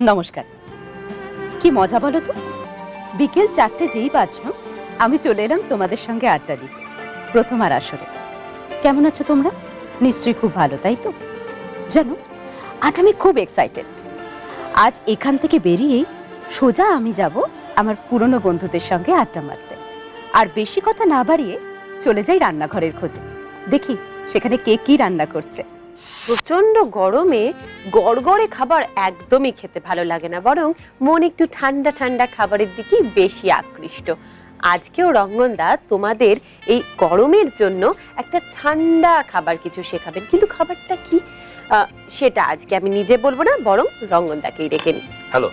নমস্কার। কি মজা বলো তো, বিকেল 4টে যেই বাজলো আমি চলে এলাম তোমাদের সঙ্গে আড্ডা দিতে, প্রথম আর আসরে। কেমন আছো তোমরা? নিশ্চয়ই খুব ভালো, তাই তো? জানো, আজ আমি খুব এক্সাইটেড। আজ এখান থেকে বেরিয়েই সোজা আমি যাব আমার পুরনো বন্ধুদের সঙ্গে আড্ডা মারতে। আর বেশি কথা না বাড়িয়ে চলে যাই রান্নাঘরের খোঁজে, দেখি সেখানে কে কি রান্না করছে। প্রচন্ড গরমে গড়গড়ে খাবার একদমই খেতে ভালো লাগে না, বরং মন একটু ঠান্ডা ঠান্ডা খাবারের দিকেই বেশি আকৃষ্ট। আজকেও রঙ্গনদা তোমাদের এই গরমের জন্য একটা ঠান্ডা খাবার কিছু শেখাবেন, কিন্তু খাবারটা কি সেটা আজকে আমি নিজে বলবো না, বরং রঙ্গনদাকেই রেখে নিই। হ্যালো,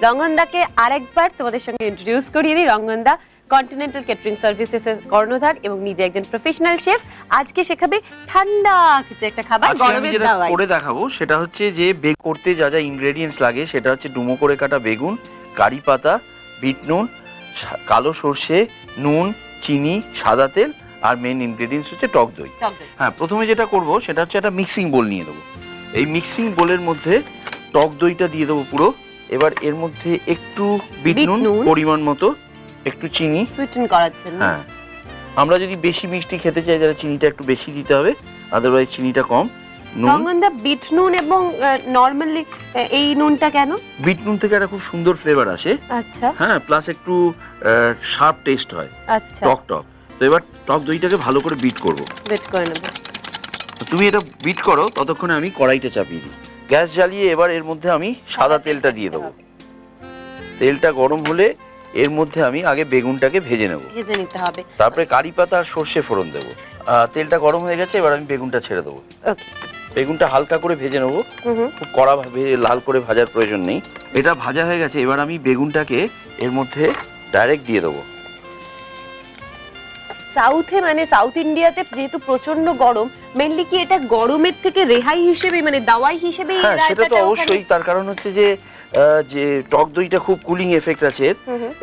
রঙ্গনদাকে আরেকবার তোমাদের সঙ্গে ইন্ট্রোডিউস করিয়ে দিই। রঙ্গনদা কন্টিনেন্টাল ক্যাটারিং সার্ভিসেসের কর্ণধার এবং নিজে একজন প্রফেশনাল শেফ। আজকে শেখাবে ঠান্ডা কিছু একটা খাবার, গরমের দাওয়াই করে দেখাবো। সেটা হচ্ছে যে বেক করতে যা যা ইনগ্রেডিয়েন্টস লাগে, সেটা হচ্ছে ডুমো করে কাটা বেগুন, কারি পাতা, বিট নুন, কালো সর্ষে, নুন, চিনি, সাদা তেল, আর মেন ইনগ্রেডিয়েন্টস হচ্ছে টক দই। হ্যাঁ, প্রথমে যেটা করব সেটা হচ্ছে একটা মিক্সিং বোল নিয়ে নেবো। এই মিক্সিং বোলের মধ্যে টক দইটা দিয়ে দেবো পুরো। এবার এর মধ্যে একটু বিট নুন পরিমাণ মতো, একটু চিনি সুইটেন করার জন্য। হ্যাঁ, আমরা যদি বেশি মিষ্টি খেতে চাই তাহলে চিনিটা একটু বেশি দিতে হবে, আদারওয়াইজ চিনিটা কম। রঙ্গনদা, বিট নুন এবং নরমালি এই নুনটা কেন? বিট নুন থেকে একটা খুব সুন্দর ফ্লেভার আসে। আচ্ছা। হ্যাঁ, প্লাস একটু শার্প টেস্ট হয়। আচ্ছা, টক টক। তো এবার টক দইটাকে ভালো করে বিট করব। বিট করে নেব। তুমি এটা বিট করো, ততক্ষণে আমি কড়াইটা চাপিয়ে দিই। গ্যাস জ্বালিয়ে এবার এর মধ্যে আমি সাদা তেলটা দিয়ে দেবো। তেলটা গরম হলে এর মধ্যে আমি আগে বেগুনটাকে ভেজে নেব, ভেজে নিতে হবে। তারপরে কারি পাতা আর সর্ষে ফোড়ন দেবো। তেলটা গরম হয়ে গেছে, এবার আমি বেগুনটা ছেড়ে দেবো। ওকে, বেগুনটা হালকা করে ভেজে নেবো, খুব কড়া ভাবে লাল করে ভাজার প্রয়োজন নেই। এটা ভাজা হয়ে গেছে, এবার আমি বেগুনটাকে এর মধ্যে ডাইরেক্ট দিয়ে দেবো। সাউথে মানে সাউথ ইন্ডিয়াতে যেহেতু প্রচন্ড গরম, মেইনলি কি এটা গরমের থেকে রেহাই হিসেবে মানে দাওয়াই হিসেবে? হ্যাঁ, সেটা তো অবশ্যই। তার কারণ হচ্ছে যে যে টক দইটা খুব কুলিং এফেক্ট আছে।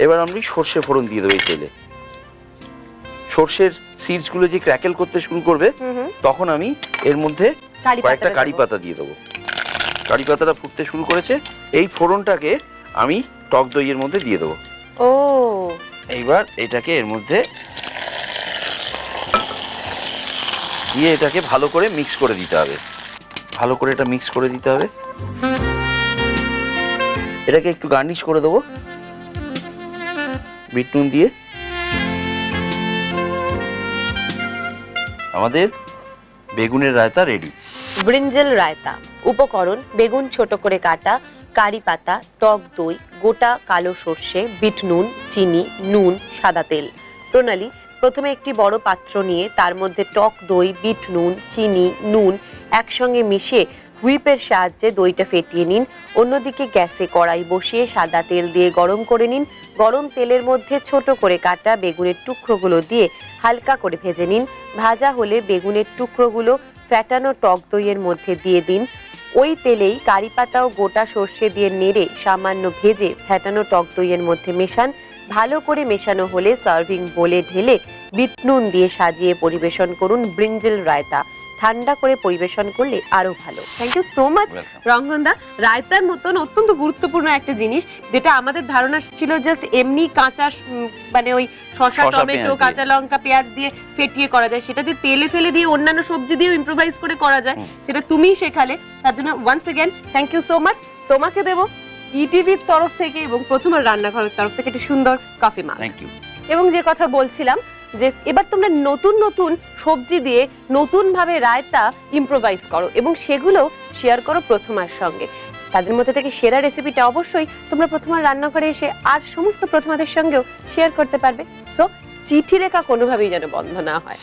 এবার আমি সর্ষে ফোড়ন দিয়ে দেবো এই তেলে। সর্ষের সিডস গুলো যে ক্র্যাকেল করতে শুরু করবে, তখন আমি এর মধ্যে কয়েকটা কারি পাতা দিয়ে দেবো। কারি পাতাটা ফুটতে শুরু করেছে, এই ফোড়নটাকে আমি টক দইয়ের মধ্যে দিয়ে দেবো। ও, এইবার এটাকে এর মধ্যে দিয়ে এটাকে ভালো করে মিক্স করে দিতে হবে। ভালো করে এটা মিক্স করে দিতে হবে। এটাকে একটু গার্নিশ করে দেবো বিট নুন দিয়ে। আমাদের বেগুনের রায়তা রেডি। ব্রিঞ্জল রায়তা। উপকরণ: বেগুন ছোট করে কাটা, কারি পাতা, টক দই, গোটা কালো সর্ষে, বিট নুন, চিনি, নুন, সাদা তেল। প্রণালী: প্রথমে একটি বড় পাত্র নিয়ে তার মধ্যে টক দই, বিট নুন, চিনি, নুন একসঙ্গে মিশিয়ে হুইপের সাহায্যে দইটা ফেটিয়ে নিন। অন্যদিকে গ্যাসে কড়াই বসিয়ে সাদা তেল দিয়ে গরম করে নিন। গরম তেলের মধ্যে ছোট করে কাটা বেগুনের টুকরোগুলো দিয়ে হালকা করে ভেজে নিন। ভাজা হলে বেগুনের টুকরোগুলো ফ্যাটানো টক দইয়ের মধ্যে দিয়ে দিন। ওই তেলেই কারি পাতা ও গোটা সর্ষে দিয়ে নেড়ে সামান্য ভেজে ফ্যাটানো টক দইয়ের মধ্যে মেশান। ভালো করে মেশানো হলে সার্ভিং বোলে ঢেলে বিট নুন দিয়ে সাজিয়ে পরিবেশন করুন ব্রিঞ্জল রায়তা। ঠান্ডা করে পরিবেশন করলে আরো ভালো। থ্যাংক ইউ সো মাচ রঙ্গনদা। রায়তার মতন অত্যন্ত গুরুত্বপূর্ণ একটা জিনিস, যেটা আমাদের ধারণা ছিল জাস্ট এমনি কাঁচা মানে ওই শসা, টমেটো, কাঁচা লঙ্কা, পেঁয়াজ দিয়ে ফেটিয়ে করা যায়, সেটা দিয়ে তেলে ফেলে দিয়ে অন্যান্য সবজি দিয়েও ইম্প্রোভাইজ করে করা যায়, সেটা তুমিই শেখালে। তার জন্য once again thank you so much. তোমাকে দেবো ইটিভির তরফ থেকে এবং প্রথমের রান্নাঘরের তরফ থেকে একটা সুন্দর কফি মাগ। Thank you. এবং যে কথা বলছিলাম যে এবার তোমরা নতুন নতুন সবজি দিয়ে নতুন ভাবে রায়তা ইম্প্রোভাইজ করো এবং সেগুলো শেয়ার করো প্রথমার সঙ্গে। তাদের মধ্যে থেকে সেরা রেসিপিটা অবশ্যই তোমরা প্রথমার রান্নাঘরে এসে আর সমস্ত প্রথমাদের সঙ্গেও শেয়ার করতে পারবে। সো চিঠি লেখা কোনোভাবেই যেন বন্ধ না হয়।